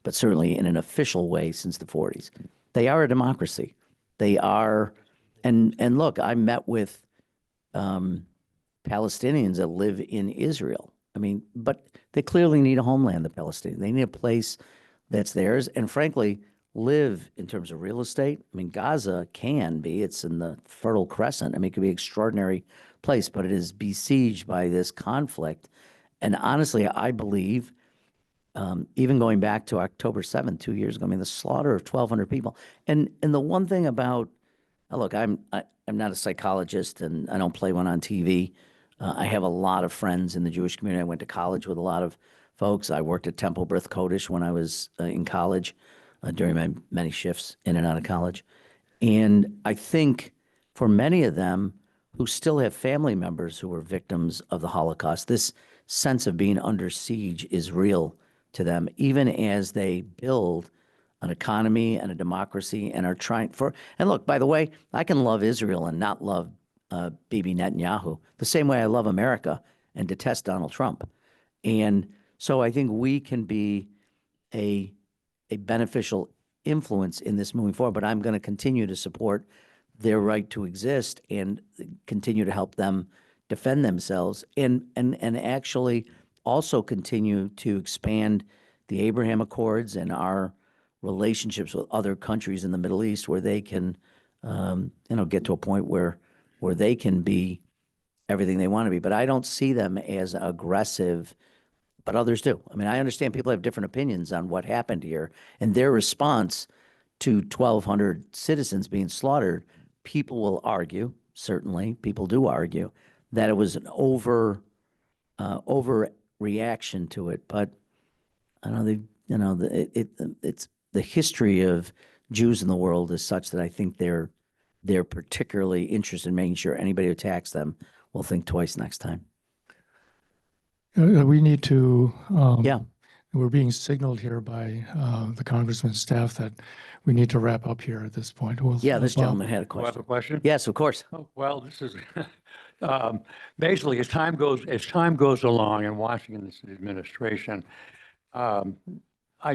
certainly in an official way since the 40s. They are a democracy. They are, and look, I met with Palestinians that live in Israel. I mean, but they clearly need a homeland, the Palestinians. They need a place that's theirs, and frankly, live in terms of real estate. I mean, Gaza can be, it's in the Fertile Crescent. I mean, it could be an extraordinary place, but it is besieged by this conflict. And honestly, I believe, even going back to October 7th, 2 years ago, I mean, the slaughter of 1,200 people. And the one thing about, look, I'm not a psychologist and I don't play one on TV. I have a lot of friends in the Jewish community. I went to college with a lot of folks. I worked at Temple B'rith Kodesh when I was in college during my many shifts in and out of college. And I think for many of them who still have family members who were victims of the Holocaust, this sense of being under siege is real to them, even as they build an economy and a democracy and are trying for, and look, by the way, I can love Israel and not love Bibi Netanyahu the same way I love America and detest Donald Trump. And so I think we can be a beneficial influence in this moving forward, but I'm going to continue to support their right to exist and continue to help them defend themselves and actually also continue to expand the Abraham Accords and our relationships with other countries in the Middle East where they can, get to a point where they can be everything they want to be. But I don't see them as aggressive, but others do. I mean, I understand people have different opinions on what happened here and their response to 1,200 citizens being slaughtered. People will argue, certainly, people do argue, that it was an overreaction to it. But I don't know, it's the history of Jews in the world is such that I think they're particularly interested in making sure anybody who attacks them will think twice next time. We need to, Yeah. we're being signaled here by the congressman's staff that we need to wrap up here at this point. Yeah, this Bob? gentleman had a Do I have a question. question? Yes, of course. Oh, well, this is, basically, as time goes along in Washington, this administration, I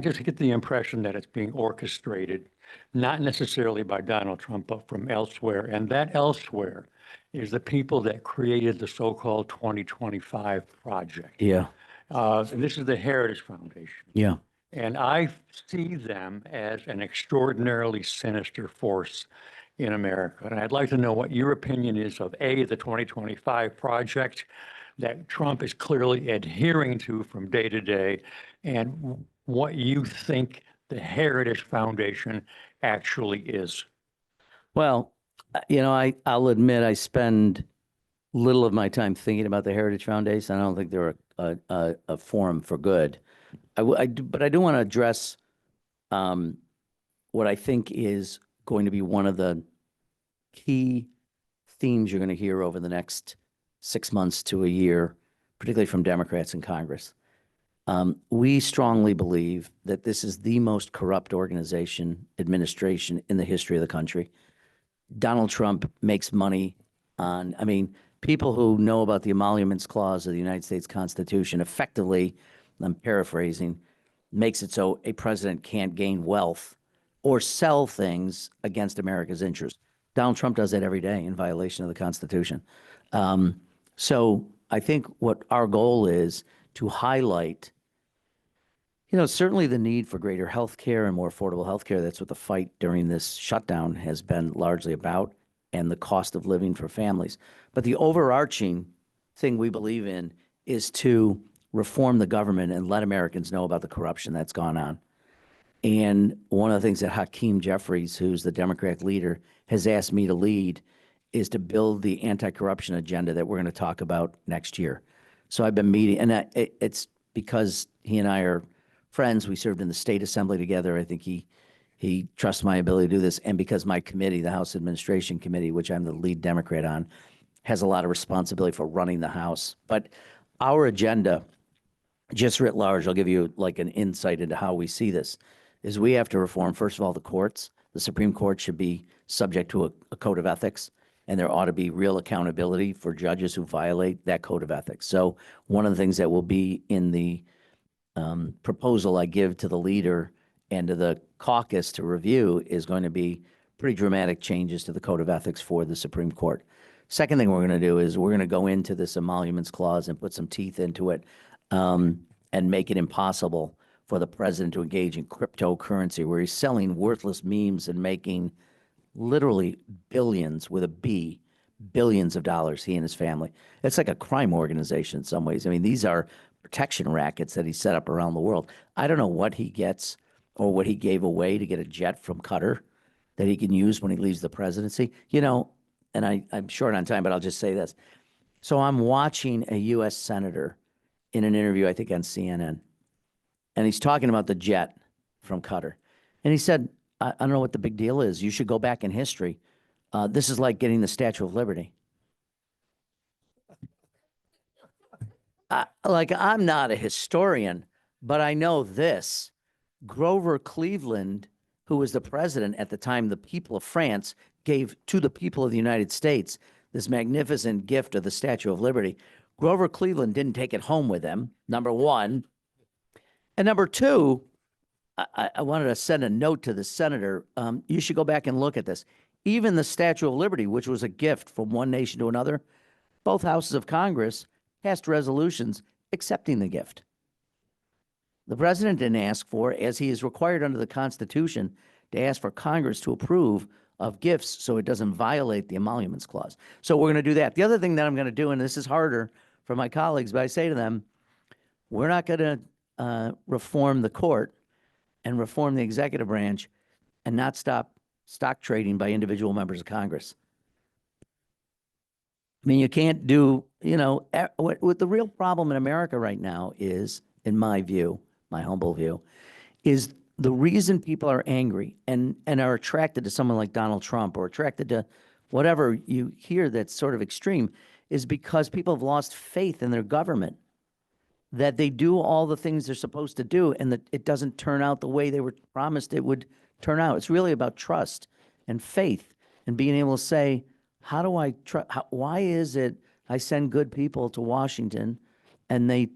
just get the impression that it's being orchestrated, not necessarily by Donald Trump, but from elsewhere. And that elsewhere is the people that created the so-called 2025 project. Yeah. And this is the Heritage Foundation. Yeah. And I see them as an extraordinarily sinister force in America. And I'd like to know what your opinion is of the 2025 project that Trump is clearly adhering to from day to day, and what you think the Heritage Foundation actually is. Well, I'll admit I spend little of my time thinking about the Heritage Foundation. I don't think they're a forum for good. But I do want to address what I think is going to be one of the key themes you're going to hear over the next 6 months to a year, particularly from Democrats in Congress. We strongly believe that this is the most corrupt administration in the history of the country. Donald Trump makes money on, people who know about the Emoluments Clause of the United States Constitution effectively, I'm paraphrasing, makes it so a president can't gain wealth or sell things against America's interests. Donald Trump does that every day in violation of the Constitution. So I think what our goal is to highlight, certainly the need for greater health care and more affordable health care. That's what the fight during this shutdown has been largely about, and the cost of living for families. But the overarching thing we believe in is to reform the government and let Americans know about the corruption that's gone on. And one of the things that Hakeem Jeffries, who's the Democratic leader, has asked me to lead is to build the anti-corruption agenda that we're going to talk about next year. So I've been meeting, and it's because he and I are friends. We served in the state assembly together. I think he trusts my ability to do this. And because my committee, the House Administration Committee, which I'm the lead Democrat on, has a lot of responsibility for running the House. But our agenda, just writ large, I'll give you like an insight into how we see this, is we have to reform, first of all, the courts. The Supreme Court should be subject to a code of ethics, and there ought to be real accountability for judges who violate that code of ethics. So one of the things that will be in the proposal I give to the leader and to the caucus to review is going to be pretty dramatic changes to the code of ethics for the Supreme Court. Second thing we're going to do is we're going to go into this emoluments clause and put some teeth into it, and make it impossible for the president to engage in cryptocurrency, where he's selling worthless memes and making literally billions with a B, billions of dollars, he and his family. It's like a crime organization in some ways. I mean, these are protection rackets that he set up around the world. I don't know what he gets or what he gave away to get a jet from Qatar that he can use when he leaves the presidency. You know, and I'm short on time, but I'll just say this. So I'm watching a U.S. senator in an interview, I think on CNN, and he's talking about the jet from Qatar. And he said, I don't know what the big deal is. You should go back in history. This is like getting the Statue of Liberty. I'm not a historian, but I know this. Grover Cleveland, who was the president at the time, the people of France gave to the people of the United States this magnificent gift of the Statue of Liberty. Grover Cleveland didn't take it home with him, number one. And number two, I wanted to send a note to the senator. You should go back and look at this. Even the Statue of Liberty, which was a gift from one nation to another, both houses of Congress passed resolutions accepting the gift. The president didn't ask for, as he is required under the Constitution, to ask for Congress to approve of gifts so it doesn't violate the emoluments clause. So we're going to do that. The other thing that I'm going to do, and this is harder for my colleagues, but I say to them, we're not going to reform the court and reform the executive branch and not stop stock trading by individual members of Congress. I mean, you can't do, you know, what the real problem in America right now is, in my view, my humble view, is the reason people are angry and are attracted to someone like Donald Trump or attracted to whatever you hear that's sort of extreme is because people have lost faith in their government, that they do all the things they're supposed to do and that it doesn't turn out the way they were promised it would turn out. It's really about trust and faith and being able to say, how do I trust? Why is it I send good people to Washington and they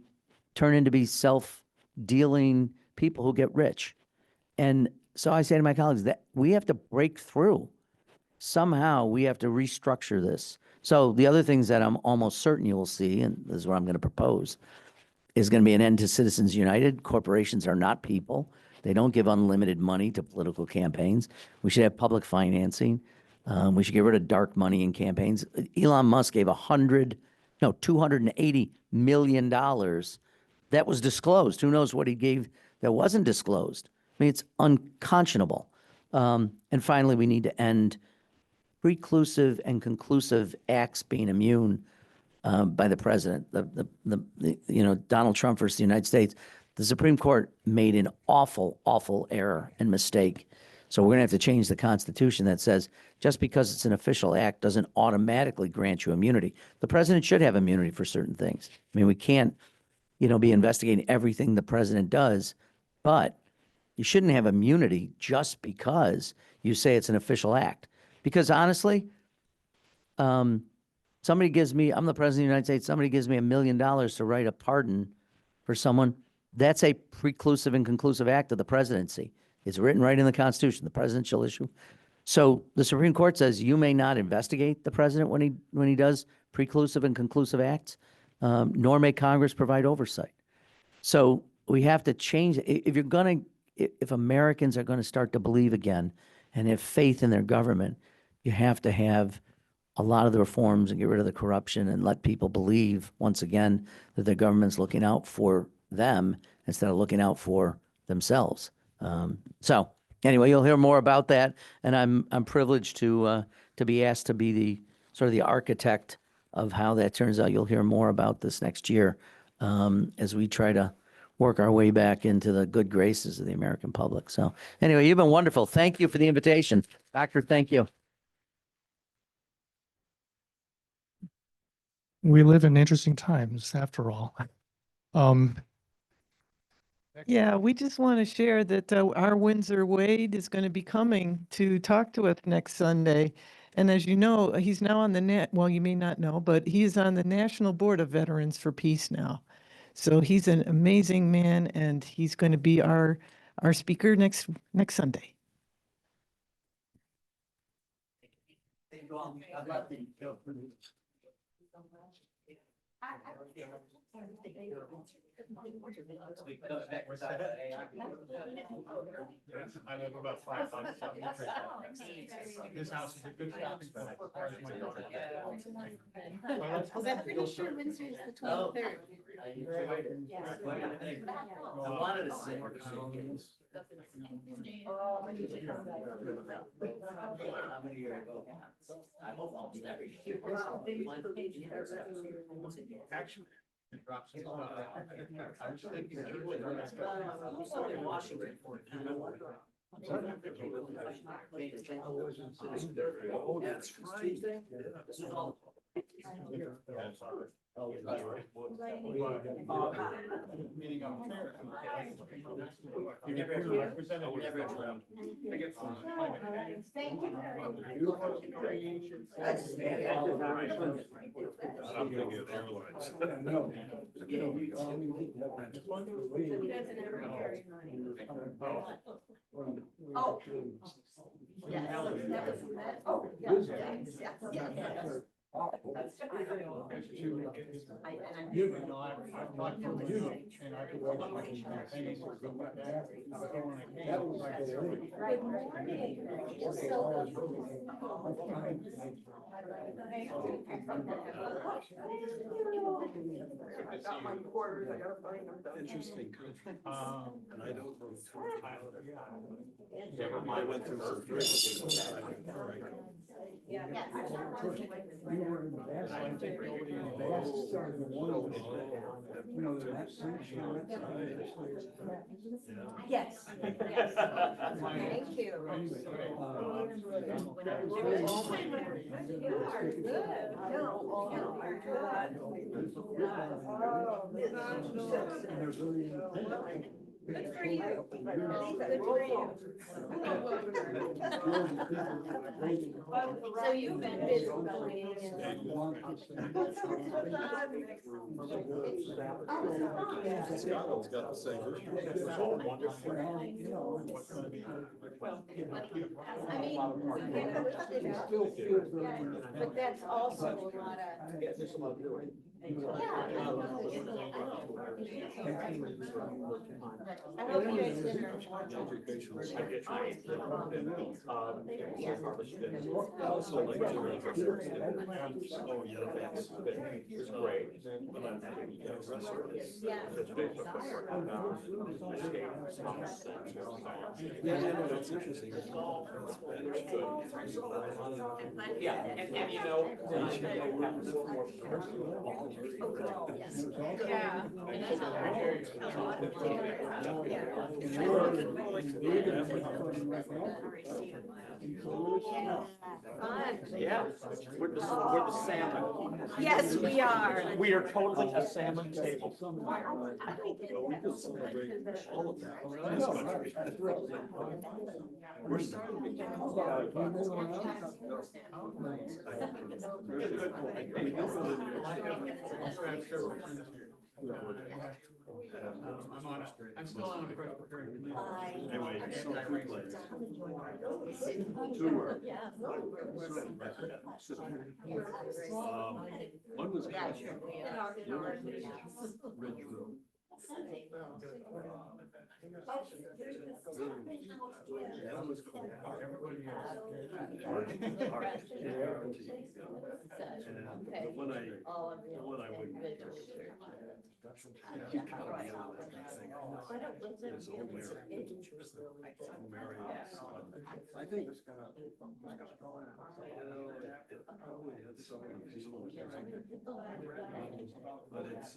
turn into be self-dealing people who get rich? And so I say to my colleagues that we have to break through. Somehow we have to restructure this. So the other things that I'm almost certain you will see, and this is what I'm going to propose, is going to be an end to Citizens United. Corporations are not people. They don't give unlimited money to political campaigns. We should have public financing. We should get rid of dark money in campaigns. Elon Musk gave $280 million that was disclosed. Who knows what he gave that wasn't disclosed? I mean, it's unconscionable. And finally, we need to end preclusive and conclusive acts being immune by the president. Donald Trump versus the United States. The Supreme Court made an awful, awful error and mistake. So we're going to have to change the Constitution that says just because it's an official act doesn't automatically grant you immunity. The president should have immunity for certain things. I mean, we can't, be investigating everything the president does, but you shouldn't have immunity just because you say it's an official act. Because honestly, somebody gives me, I'm the president of the United States, somebody gives me $1 million to write a pardon for someone, that's a preclusive and conclusive act of the presidency. It's written right in the Constitution, the president shall issue. So the Supreme Court says you may not investigate the president when he does preclusive and conclusive acts, nor may Congress provide oversight. So we have to change. If Americans are going to start to believe again and have faith in their government, you have to have a lot of the reforms and get rid of the corruption and let people believe once again that their government's looking out for them instead of looking out for themselves. So anyway, you'll hear more about that, and I'm privileged to be asked to be the sort of the architect of how that turns out. You'll hear more about this next year as we try to work our way back into the good graces of the American public. So anyway, you've been wonderful. Thank you for the invitation. Doctor, thank you. We live in interesting times, after all. Yeah, we just want to share that our Windsor Wade is going to be coming to talk to us next Sunday. And as you know, he's now on the well, you may not know, but he is on the National Board of Veterans for Peace now. So he's an amazing man, and he's going to be our speaker next Sunday. I live about 5 This house is a good house, but as far as my daughter. I'm pretty sure Windsor is the 23rd. I wanted to say. How many years ago? I hope I'll be there. Actually, it drops. I was thinking. Washington. That's right. Meaning I'm fair. I'm thinking of airlines. Oh. Yes. Oh, yes. Interesting country. And I don't know. I went through some very. Yes. Thank you. Good for you. Good for you. So you've been busy going Scotland's got the same. I mean, but that's also a lot of. I hope you guys dinner. Also like. Oh, yeah, that's. It's great. Yeah, that's interesting. Yeah, and you know. Yeah, we're the salmon. Yes, we are. We are totally a salmon table. All of that. This country. We're starting to. I'm still on a Presbyterian committee. Anyway, so one was. Ridge Road. That was cool. The one I would. I think. But it's.